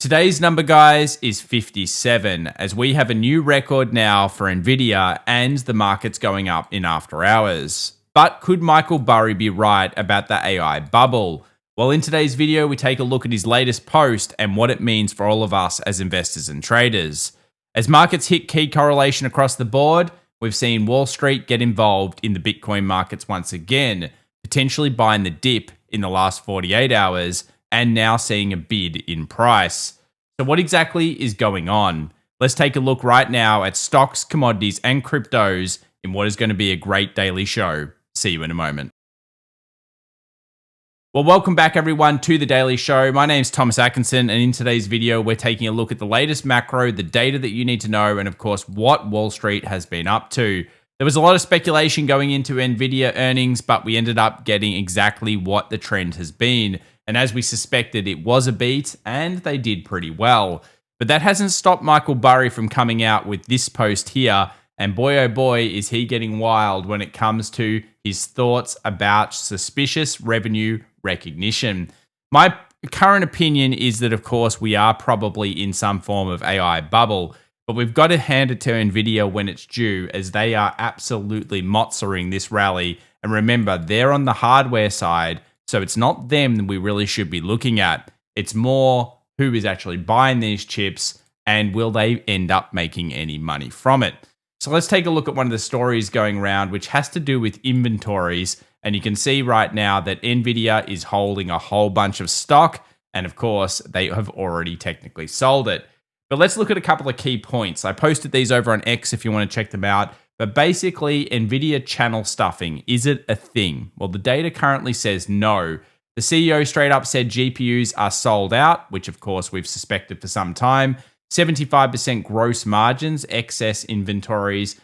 Today's number, guys, is 57, as we have a new record now for Nvidia and the market's going up in after hours. But could Michael Burry be right about the AI bubble? Well, in today's video, we take a look at his latest post and what it means for all of us as investors and traders. As markets hit key correlation across the board, we've seen Wall Street get involved in the Bitcoin markets once again, potentially buying the dip in the last 48 hours, and now seeing a bid in price. So what exactly is going on? Let's take a look right now at stocks, commodities, and cryptos in what is going to be a great daily show. See you in a moment. Well, welcome back everyone to the Daily Show. My name's Thomas Atkinson, and in today's video, we're taking a look at the latest macro, the data that you need to know, and of course, what Wall Street has been up to. There was a lot of speculation going into Nvidia earnings, but we ended up getting exactly what the trend has been. And as we suspected, it was a beat, and they did pretty well. But that hasn't stopped Michael Burry from coming out with this post here. And boy, oh boy, is he getting wild when it comes to his thoughts about suspicious revenue recognition. My current opinion is that, of course, we are probably in some form of AI bubble. But we've got to hand it to Nvidia when it's due, as they are absolutely motzering this rally. And remember, they're on the hardware side. So it's not them that we really should be looking at. It's more who is actually buying these chips and will they end up making any money from it. So let's take a look at one of the stories going around, which has to do with inventories. And you can see right now that Nvidia is holding a whole bunch of stock. And of course, they have already technically sold it. But let's look at a couple of key points. I posted these over on X if you want to check them out. But basically, Nvidia channel stuffing, is it a thing? Well, the data currently says no. The CEO straight up said GPUs are sold out, which of course we've suspected for some time. 75% gross margins, excess inventories,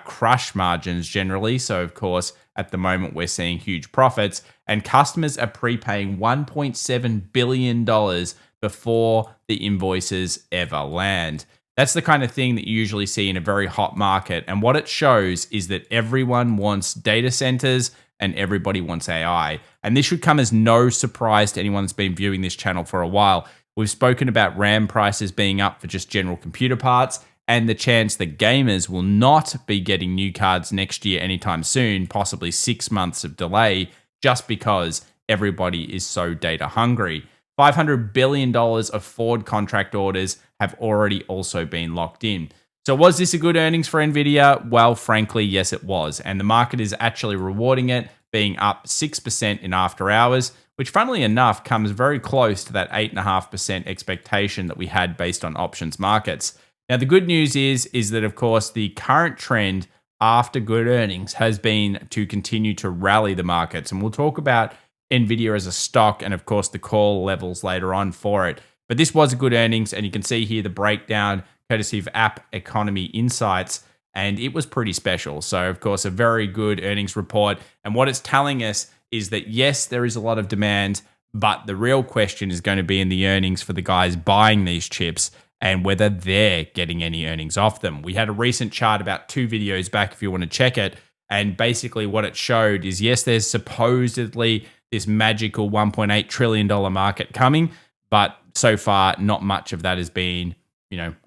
crush margins generally. So of course, at the moment we're seeing huge profits, and customers are prepaying $1.7 billion before the invoices ever land. That's the kind of thing that you usually see in a very hot market. And what it shows is that everyone wants data centers and everybody wants AI. And this should come as no surprise to anyone that's been viewing this channel for a while. We've spoken about RAM prices being up for just general computer parts and the chance that gamers will not be getting new cards next year anytime soon, possibly 6 months of delay, just because everybody is so data hungry. $500 billion of forward contract orders have already also been locked in. So was this a good earnings for Nvidia? Well, frankly, yes, it was. And the market is actually rewarding it, being up 6% in after hours, which funnily enough comes very close to that 8.5% expectation that we had based on options markets. Now, the good news is that, of course, the current trend after good earnings has been to continue to rally the markets. And we'll talk about Nvidia as a stock and, of course, the call levels later on for it. But this was a good earnings, and you can see here the breakdown courtesy of App Economy Insights, and it was pretty special. So, of course, a very good earnings report. And what it's telling us is that, yes, there is a lot of demand, but the real question is going to be in the earnings for the guys buying these chips and whether they're getting any earnings off them. We had a recent chart about 2 videos back if you want to check it. And basically what it showed is, yes, there's supposedly this magical $1.8 trillion market coming, but so far not much of that has been,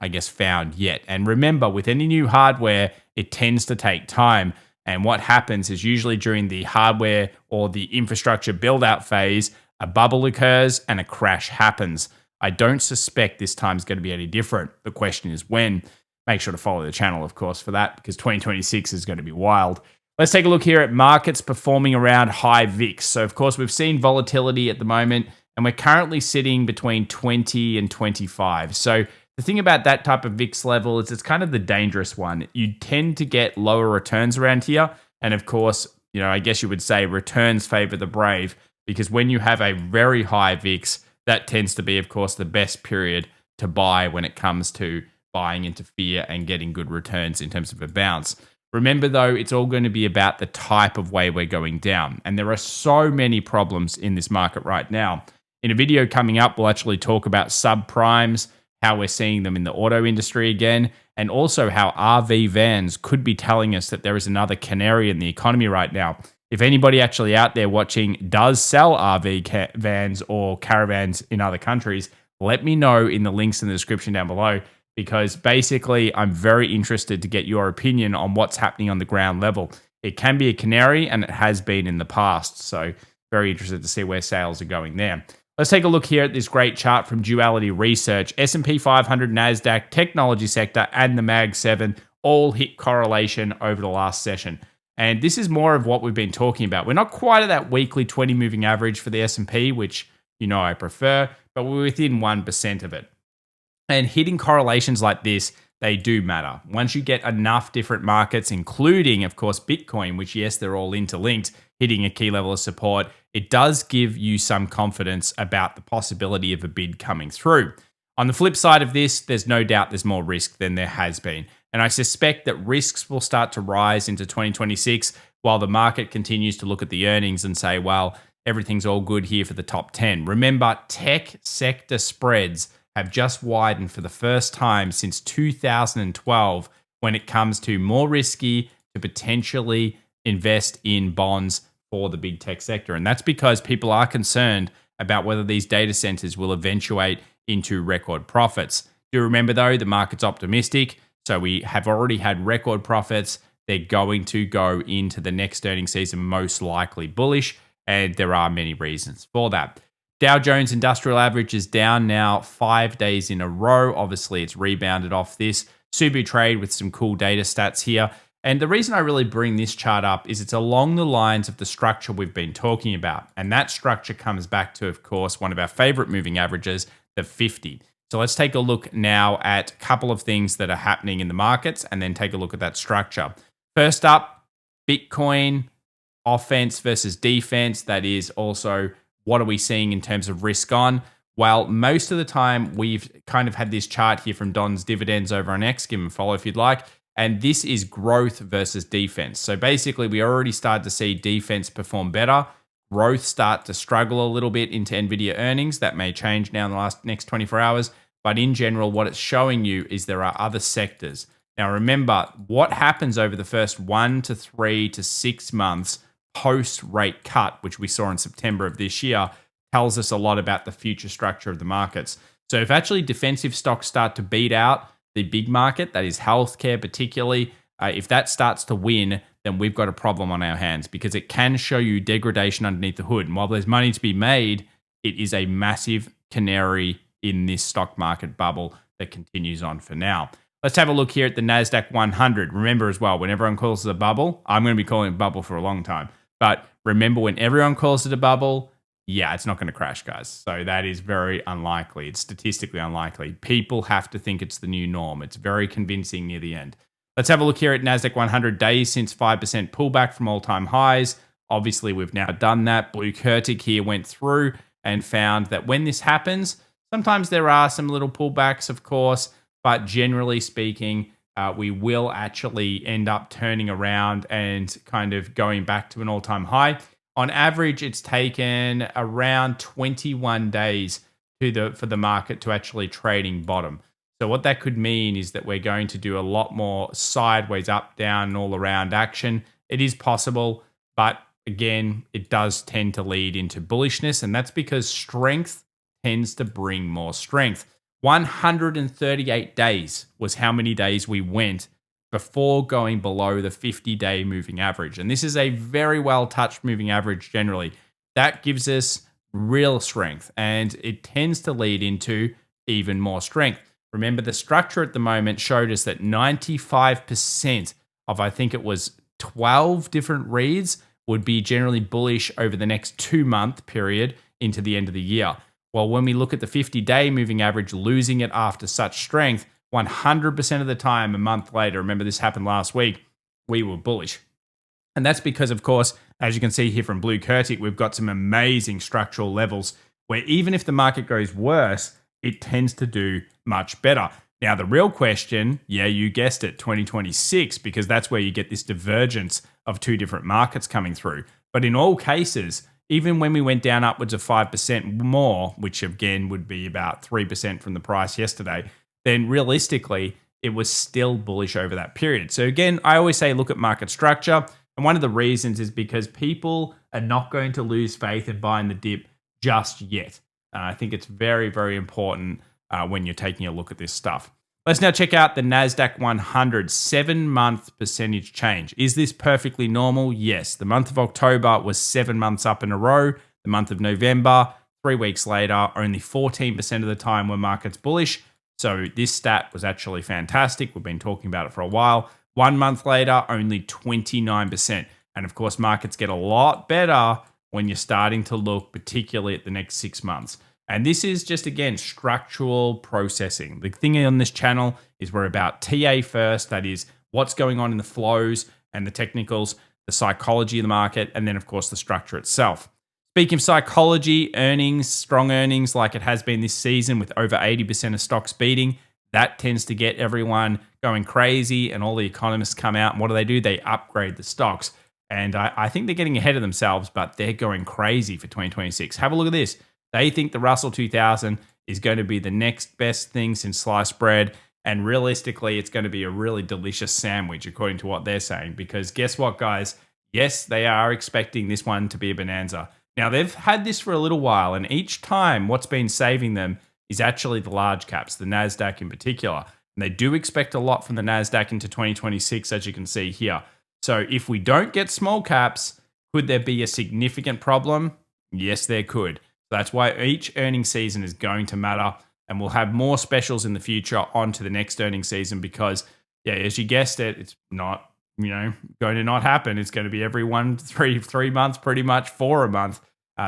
I guess, found yet. And remember, with any new hardware, it tends to take time. And what happens is usually during the hardware or the infrastructure build out phase, a bubble occurs and a crash happens. I don't suspect this time is going to be any different. The question is when. Make sure to follow the channel, of course, for that, because 2026 is going to be wild. Let's take a look here at markets performing around high VIX. So, of course, we've seen volatility at the moment, and we're currently sitting between 20 and 25. So the thing about that type of VIX level is it's kind of the dangerous one. You tend to get lower returns around here. And of course, I guess you would say returns favor the brave, because when you have a very high VIX, that tends to be, of course, the best period to buy when it comes to buying into fear and getting good returns in terms of a bounce. Remember, though, it's all going to be about the type of way we're going down. And there are so many problems in this market right now. In a video coming up, we'll actually talk about subprimes, how we're seeing them in the auto industry again, and also how RV vans could be telling us that there is another canary in the economy right now. If anybody actually out there watching does sell RV vans or caravans in other countries, let me know in the links in the description down below, because basically I'm very interested to get your opinion on what's happening on the ground level. It can be a canary, and it has been in the past. So very interested to see where sales are going there. Let's take a look here at this great chart from Duality Research. S&P 500, NASDAQ, technology sector, and the Mag 7 all hit correlation over the last session. And this is more of what we've been talking about. We're not quite at that weekly 20 moving average for the S&P, which I prefer, but we're within 1% of it. And hitting correlations like this, they do matter. Once you get enough different markets, including, of course, Bitcoin, which, yes, they're all interlinked, hitting a key level of support, it does give you some confidence about the possibility of a bid coming through. On the flip side of this, there's no doubt there's more risk than there has been. And I suspect that risks will start to rise into 2026 while the market continues to look at the earnings and say, well, everything's all good here for the top 10. Remember, tech sector spreads have just widened for the first time since 2012 when it comes to more risky to potentially invest in bonds for the big tech sector. And that's because people are concerned about whether these data centers will eventuate into record profits. Do remember, though, the market's optimistic. So we have already had record profits. They're going to go into the next earnings season most likely bullish, and there are many reasons for that. Dow Jones Industrial Average is down now 5 days in a row. Obviously, it's rebounded off this. Subu Trade with some cool data stats here. And the reason I really bring this chart up is it's along the lines of the structure we've been talking about. And that structure comes back to, of course, one of our favorite moving averages, the 50. So let's take a look now at a couple of things that are happening in the markets and then take a look at that structure. First up, Bitcoin, offense versus defense. That is also, what are we seeing in terms of risk on? Well, most of the time we've kind of had this chart here from Don's Dividends over on X. Give him a follow if you'd like. And this is growth versus defense. So basically, we already started to see defense perform better. Growth start to struggle a little bit into Nvidia earnings. That may change now in the next 24 hours. But in general, what it's showing you is there are other sectors. Now, remember, what happens over the first 1 to 3 to 6 months post-rate cut, which we saw in September of this year, tells us a lot about the future structure of the markets. So if actually defensive stocks start to beat out the big market, that is healthcare particularly, if that starts to win, then we've got a problem on our hands, because it can show you degradation underneath the hood. And while there's money to be made, it is a massive canary in this stock market bubble that continues on for now. Let's have a look here at the NASDAQ 100. Remember as well, when everyone calls it a bubble, I'm going to be calling it a bubble for a long time. But remember, when everyone calls it a bubble, yeah, it's not going to crash, guys. So that is very unlikely. It's statistically unlikely. People have to think it's the new norm. It's very convincing near the end. Let's have a look here at NASDAQ 100 days since 5% pullback from all-time highs. Obviously, we've now done that. Blue Kurtic here went through and found that when this happens, sometimes there are some little pullbacks, of course, but generally speaking, we will actually end up turning around and kind of going back to an all-time high. On average, it's taken around 21 days for the market to actually trading bottom. So what that could mean is that we're going to do a lot more sideways, up, down, and all around action. It is possible, but again, it does tend to lead into bullishness, and that's because strength tends to bring more strength. 138 days was how many days we went before going below the 50-day moving average. And this is a very well-touched moving average generally. That gives us real strength, and it tends to lead into even more strength. Remember, the structure at the moment showed us that 95% of, I think it was 12 different reads, would be generally bullish over the next 2-month period into the end of the year. Well, when we look at the 50-day moving average, losing it after such strength, 100% of the time, a month later, remember this happened last week, we were bullish. And that's because, of course, as you can see here from Blue Kurtic, we've got some amazing structural levels where even if the market goes worse, it tends to do much better. Now, the real question, yeah, you guessed it, 2026, because that's where you get this divergence of two different markets coming through. But in all cases, even when we went down upwards of 5% more, which again would be about 3% from the price yesterday, then realistically, it was still bullish over that period. So again, I always say look at market structure. And one of the reasons is because people are not going to lose faith in buying the dip just yet. I think it's very, very important when you're taking a look at this stuff. Let's now check out the NASDAQ 100 7-month percentage change. Is this perfectly normal? Yes. The month of October was 7 months up in a row. The month of November, 3 weeks later, only 14% of the time were markets bullish. So this stat was actually fantastic. We've been talking about it for a while. 1 month later, only 29%. And of course, markets get a lot better when you're starting to look particularly at the next 6 months. And this is just, again, structural processing. The thing on this channel is we're about TA first. That is what's going on in the flows and the technicals, the psychology of the market, and then, of course, the structure itself. Speaking of psychology, earnings, strong earnings like it has been this season with over 80% of stocks beating, that tends to get everyone going crazy and all the economists come out. And what do? They upgrade the stocks. And I think they're getting ahead of themselves, but they're going crazy for 2026. Have a look at this. They think the Russell 2000 is going to be the next best thing since sliced bread. And realistically, it's going to be a really delicious sandwich, according to what they're saying. Because guess what, guys? Yes, they are expecting this one to be a bonanza. Now, they've had this for a little while, and each time what's been saving them is actually the large caps, the NASDAQ in particular. And they do expect a lot from the NASDAQ into 2026, as you can see here. So if we don't get small caps, could there be a significant problem? Yes, there could. That's why each earnings season is going to matter, and we'll have more specials in the future on to the next earnings season because, yeah, as you guessed it, it's not, going to not happen. It's going to be every 3 months, pretty much, for a month.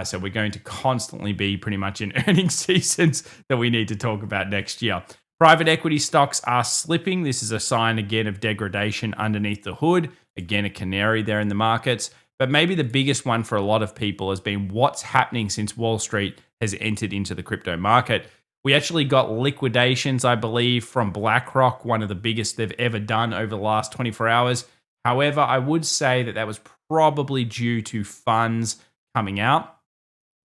So we're going to constantly be pretty much in earnings seasons that we need to talk about next year. Private equity stocks are slipping. This is a sign, again, of degradation underneath the hood. Again, a canary there in the markets. But maybe the biggest one for a lot of people has been what's happening since Wall Street has entered into the crypto market. We actually got liquidations, I believe, from BlackRock, one of the biggest they've ever done over the last 24 hours. However, I would say that was probably due to funds coming out.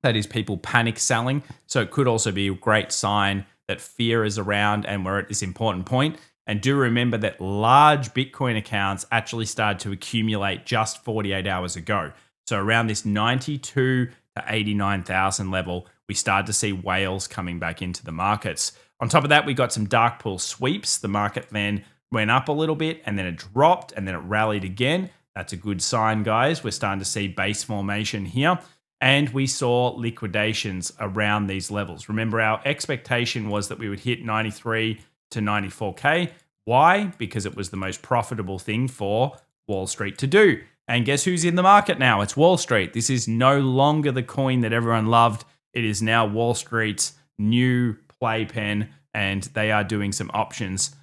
That is, people panic selling. So it could also be a great sign that fear is around and we're at this important point. And do remember that large Bitcoin accounts actually started to accumulate just 48 hours ago. So around this 92 to 89,000 level, we started to see whales coming back into the markets. On top of that, we got some dark pool sweeps. The market then went up a little bit and then it dropped and then it rallied again. That's a good sign, guys. We're starting to see base formation here. And we saw liquidations around these levels. Remember, our expectation was that we would hit 93 to 94K. Why? Because it was the most profitable thing for Wall Street to do. And guess who's in the market now? It's Wall Street. This is no longer the coin that everyone loved. It is now Wall Street's new playpen, and they are doing some options.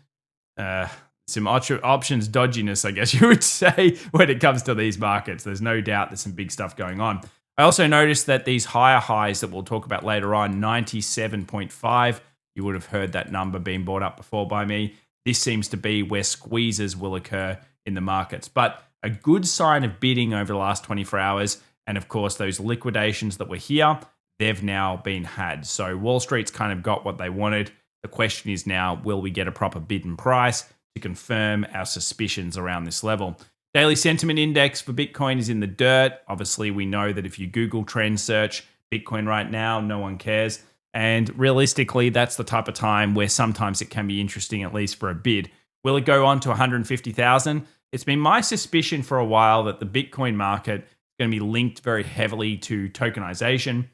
Options dodginess, I guess you would say, when it comes to these markets. There's no doubt there's some big stuff going on. I also noticed that these higher highs that we'll talk about later on, 97.5, you would have heard that number being brought up before by me. This seems to be where squeezes will occur in the markets. But a good sign of bidding over the last 24 hours, and of course, those liquidations that were here, they've now been had. So Wall Street's kind of got what they wanted. The question is now, will we get a proper bid and price to confirm our suspicions around this level? Daily sentiment index for Bitcoin is in the dirt. Obviously, we know that if you Google trend search Bitcoin right now, no one cares. And realistically, that's the type of time where sometimes it can be interesting, at least for a bid. Will it go on to 150,000? It's been my suspicion for a while that the Bitcoin market is going to be linked very heavily to tokenization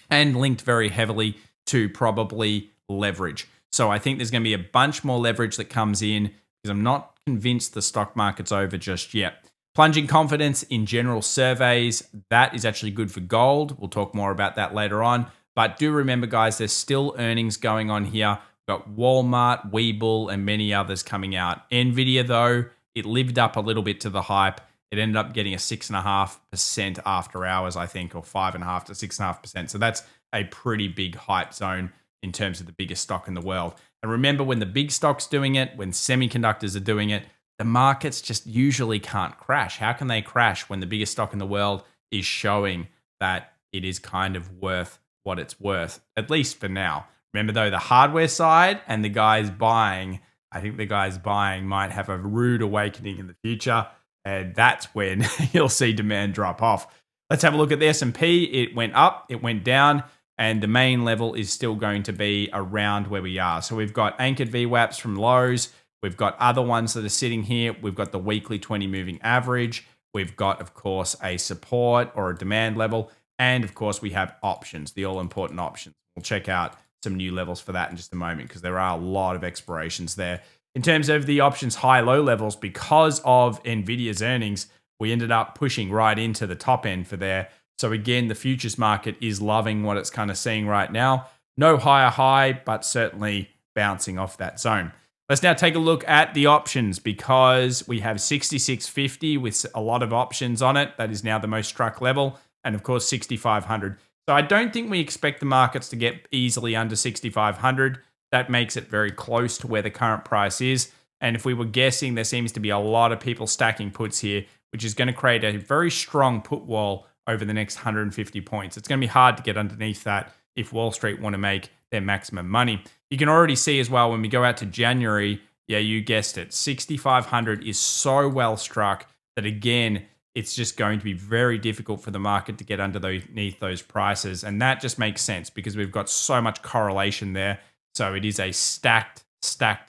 and linked very heavily to probably leverage. So I think there's going to be a bunch more leverage that comes in because I'm not convinced the stock market's over just yet. Plunging confidence in general surveys, that is actually good for gold. We'll talk more about that later on. But do remember, guys, there's still earnings going on here. We've got Walmart, Webull, and many others coming out. Nvidia, though, it lived up a little bit to the hype. It ended up getting a 6.5% after hours, I think, or 5.5% to 6.5%. So that's a pretty big hype zone in terms of the biggest stock in the world. And remember, when the big stock's doing it, when semiconductors are doing it, the markets just usually can't crash. How can they crash when the biggest stock in the world is showing that it is kind of worth what it's worth, at least for now? Remember, though, the hardware side and the guys buying, I think the guys buying might have a rude awakening in the future, and that's when you'll see demand drop off. Let's have a look at the S&P. It went up, it went down. and the main level is still going to be around where we are. So we've got anchored VWAPs from lows. We've got other ones that are sitting here. We've got the weekly 20 moving average. We've got, of course, a support or a demand level. And of course, we have options, the all important options. We'll check out some new levels for that in just a moment because there are a lot of expirations there. In terms of the options high-low levels, because of Nvidia's earnings, we ended up pushing right into the top end for there. So again, the futures market is loving what it's kind of seeing right now. No higher high, but certainly bouncing off that zone. Let's now take a look at the options because we have 6650 with a lot of options on it. That is now the most struck level. And of course, 6500. So I don't think we expect the markets to get easily under 6500. That makes it very close to where the current price is. And if we were guessing, there seems to be a lot of people stacking puts here, which is going to create a very strong put wall over the next 150 points. It's going to be hard to get underneath that if Wall Street want to make their maximum money. You can already see as well when we go out to January, yeah, you guessed it, 6,500 is so well struck that again, it's just going to be very difficult for the market to get underneath those prices. And that just makes sense because we've got so much correlation there. So it is a stacked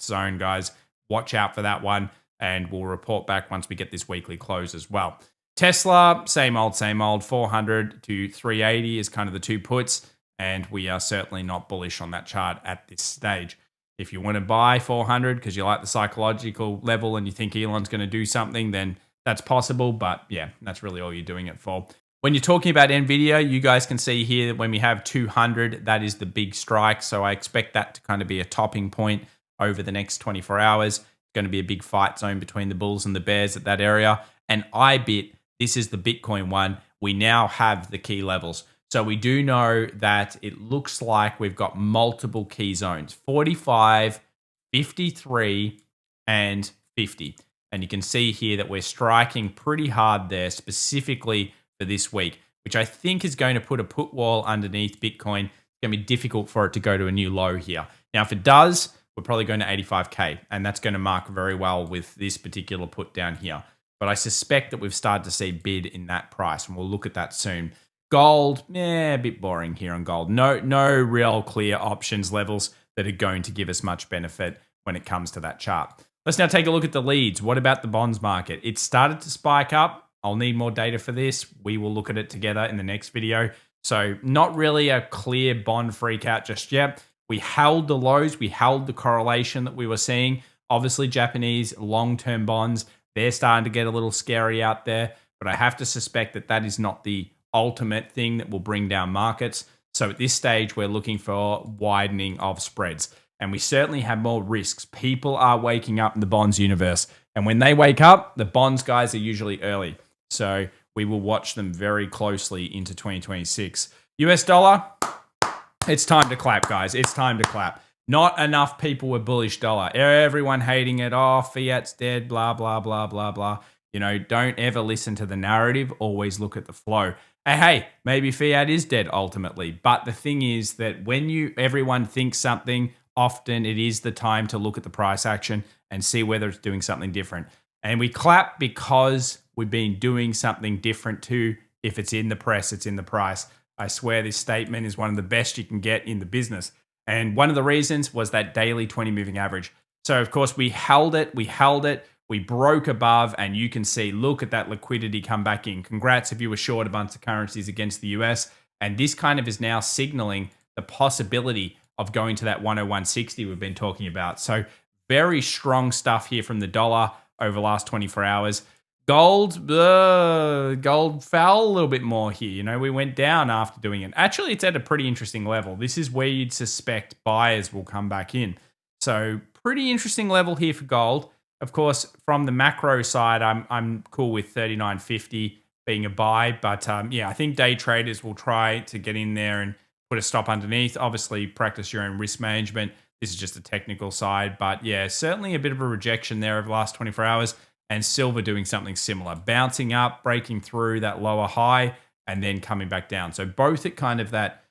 zone, guys. Watch out for that one. And we'll report back once we get this weekly close as well. Tesla, same old, 400 to 380 is kind of the two puts. And we are certainly not bullish on that chart at this stage. If you want to buy 400 because you like the psychological level and you think Elon's going to do something, then that's possible. But yeah, that's really all you're doing it for. When you're talking about Nvidia, you guys can see here that when we have 200, that is the big strike. So I expect that to kind of be a topping point over the next 24 hours. It's going to be a big fight zone between the bulls and the bears at that area. And IBIT, this is the Bitcoin one. We now have the key levels. So we do know that it looks like we've got multiple key zones, 45, 53, and 50. And you can see here that we're striking pretty hard there, specifically for this week, which I think is going to put a put wall underneath Bitcoin. It's going to be difficult for it to go to a new low here. Now, if it does, we're probably going to 85K, and that's going to mark very well with this particular put down here. But I suspect that we've started to see bid in that price, and we'll look at that soon. Gold, a bit boring here on gold. No real clear options levels that are going to give us much benefit when it comes to that chart. Let's now take a look at the leads. What about the bonds market? It started to spike up. I'll need more data for this. We will look at it together in the next video. So not really a clear bond freak out just yet. We held the lows. We held the correlation that we were seeing. Obviously, Japanese long-term bonds, they're starting to get a little scary out there. But I have to suspect that that is not the ultimate thing that will bring down markets. So at this stage, we're looking for widening of spreads. And we certainly have more risks. People are waking up in the bonds universe. And when they wake up, the bonds guys are usually early. So we will watch them very closely into 2026. US dollar, it's time to clap, guys. It's time to clap. Not enough people were bullish dollar. Everyone hating it. Oh, fiat's dead, blah, blah, blah, blah, blah. You know, don't ever listen to the narrative. Always look at the flow. Hey, maybe fiat is dead ultimately. But the thing is that when everyone thinks something, often it is the time to look at the price action and see whether it's doing something different. And we clap because we've been doing something different too. If it's in the press, it's in the price. I swear this statement is one of the best you can get in the business. And one of the reasons was that daily 20 moving average. So of course we held it. We broke above, and you can see, look at that liquidity come back in. Congrats if you were short a bunch of currencies against the US. And this kind of is now signaling the possibility of going to that 101.60 we've been talking about. So very strong stuff here from the dollar over the last 24 hours. Gold fell a little bit more here. You know, we went down after doing it. Actually, it's at a pretty interesting level. This is where you'd suspect buyers will come back in. So pretty interesting level here for gold. Of course, from the macro side, I'm cool with 39.50 being a buy. But yeah, I think day traders will try to get in there and put a stop underneath. Obviously, practice your own risk management. This is just a technical side. But yeah, certainly a bit of a rejection there over the last 24 hours. And silver doing something similar. Bouncing up, breaking through that lower high, and then coming back down. So both at kind of that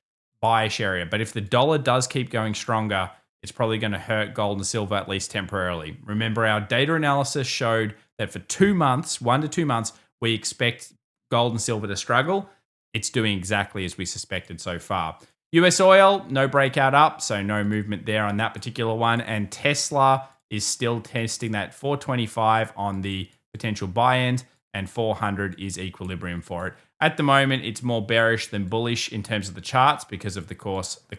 buyish area. But if the dollar does keep going stronger, it's probably going to hurt gold and silver at least temporarily. Remember, our data analysis showed that for 2 months, 1 to 2 months, we expect gold and silver to struggle. It's doing exactly as we suspected so far. US oil, no breakout up, so no movement there on that particular one. And Tesla is still testing that 425 on the potential buy end, and 400 is equilibrium for it. At the moment, it's more bearish than bullish in terms of the charts because of, the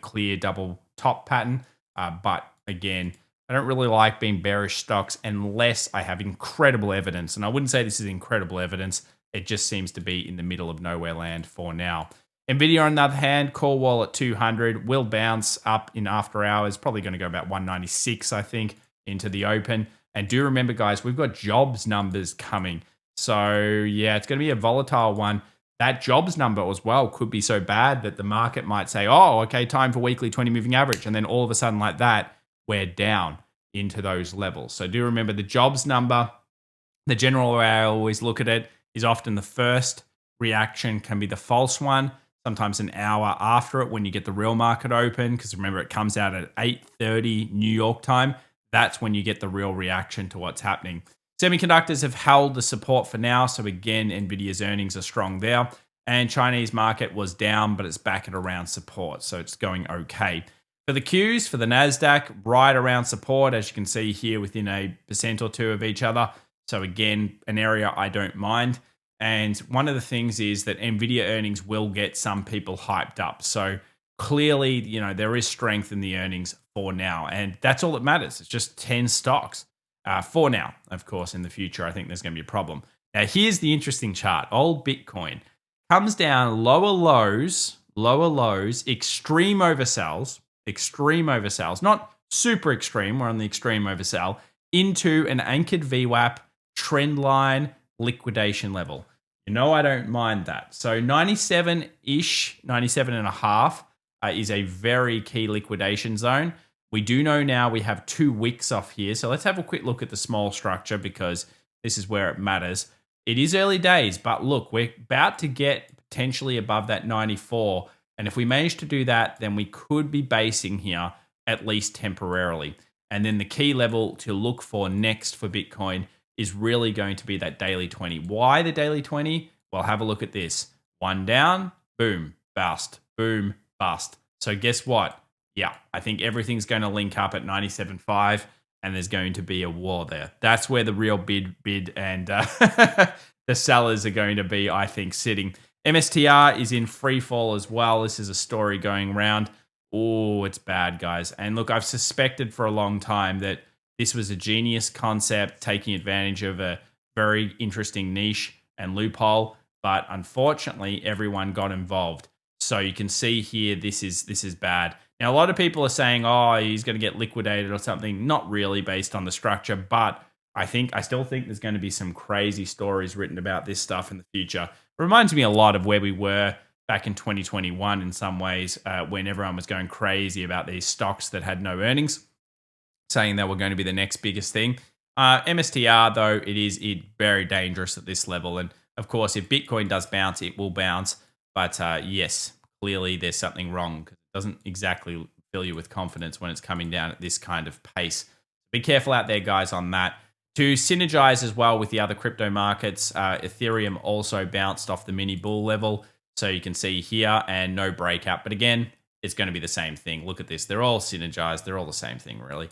clear double top pattern. But again, I don't really like being bearish stocks unless I have incredible evidence. And I wouldn't say this is incredible evidence. It just seems to be in the middle of nowhere land for now. Nvidia, on the other hand, call wall at 200, will bounce up in after hours, probably going to go about 196, I think, into the open. And do remember, guys, we've got jobs numbers coming. So, yeah, it's going to be a volatile one. That jobs number as well could be so bad that the market might say, oh, okay, time for weekly 20 moving average. And then all of a sudden like that, we're down into those levels. So do remember the jobs number. The general way I always look at it is often the first reaction can be the false one. Sometimes an hour after it when you get the real market open, because remember it comes out at 8:30 New York time. That's when you get the real reaction to what's happening. Semiconductors have held the support for now. So again, Nvidia's earnings are strong there. And Chinese market was down, but it's back at around support. So it's going okay. For the Qs, for the NASDAQ, right around support, as you can see here, within a percent or two of each other. So again, an area I don't mind. And one of the things is that Nvidia earnings will get some people hyped up. So clearly, there is strength in the earnings for now. And that's all that matters. It's just 10 stocks for now. Of course, in the future, I think there's going to be a problem. Now, here's the interesting chart. Old Bitcoin comes down lower lows, extreme oversells, not super extreme, we're on the extreme oversell, into an anchored VWAP trend line liquidation level. I don't mind that. So 97-ish, 97 and a half is a very key liquidation zone. We do know now we have 2 wicks off here. So let's have a quick look at the small structure because this is where it matters. It is early days, but look, we're about to get potentially above that 94. And if we manage to do that, then we could be basing here at least temporarily. And then the key level to look for next for Bitcoin is really going to be that daily 20. Why the daily 20? Well, have a look at this. One down, boom, bust, boom, bust. So guess what? Yeah, I think everything's going to link up at 97.5 and there's going to be a war there. That's where the real bid and the sellers are going to be, I think, sitting. MSTR is in free fall as well. This is a story going around. Oh, it's bad, guys. And look, I've suspected for a long time that this was a genius concept taking advantage of a very interesting niche and loophole, but unfortunately, everyone got involved. So you can see here, this is bad. Now, a lot of people are saying, oh, he's going to get liquidated or something. Not really based on the structure, but I still think there's going to be some crazy stories written about this stuff in the future. It reminds me a lot of where we were back in 2021 in some ways, when everyone was going crazy about these stocks that had no earnings, saying they were going to be the next biggest thing. MSTR, though, it is very dangerous at this level. And of course, if Bitcoin does bounce, it will bounce. But yes, clearly there's something wrong because it doesn't exactly fill you with confidence when it's coming down at this kind of pace. Be careful out there, guys, on that. To synergize as well with the other crypto markets, Ethereum also bounced off the mini bull level. So you can see here and no breakout. But again, it's going to be the same thing. Look at this. They're all synergized. They're all the same thing, really.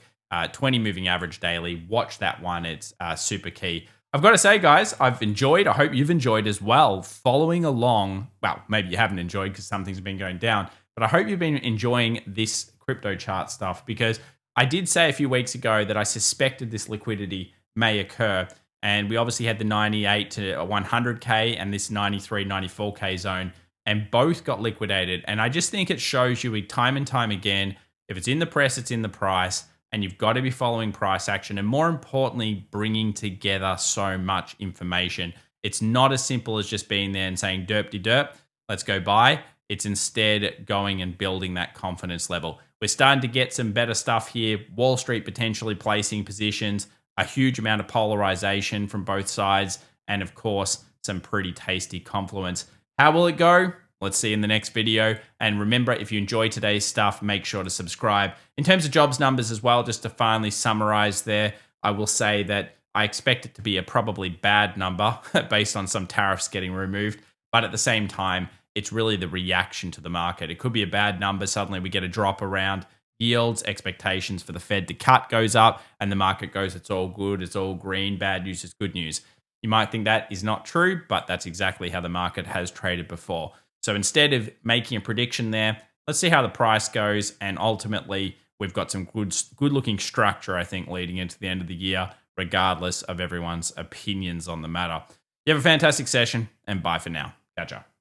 20 moving average daily. Watch that one. It's super key. I've got to say, guys, I've enjoyed. I hope you've enjoyed as well following along. Well, maybe you haven't enjoyed because some things have been going down. But I hope you've been enjoying this crypto chart stuff because I did say a few weeks ago that I suspected this liquidity may occur. And we obviously had the 98 to 100K and this 93, 94K zone. And both got liquidated. And I just think it shows you time and time again, if it's in the press, it's in the price. And you've got to be following price action and more importantly, bringing together so much information. It's not as simple as just being there and saying derp-de-derp, let's go buy. It's instead going and building that confidence level. We're starting to get some better stuff here. Wall Street potentially placing positions, a huge amount of polarization from both sides, and of course, some pretty tasty confluence. How will it go? Let's see in the next video. And remember, if you enjoy today's stuff, make sure to subscribe. In terms of jobs numbers as well, just to finally summarize there, I will say that I expect it to be a probably bad number based on some tariffs getting removed. But at the same time, It's really the reaction to the market. It could be a bad number. Suddenly we get a drop around yields, expectations for the Fed to cut goes up, and the market goes, it's all good, it's all green, bad news is good news. You might think that is not true, but that's exactly how the market has traded before. So instead of making a prediction there, let's see how the price goes. And ultimately, we've got some good looking structure, I think, leading into the end of the year, regardless of everyone's opinions on the matter. You have a fantastic session, and bye for now. Catch up.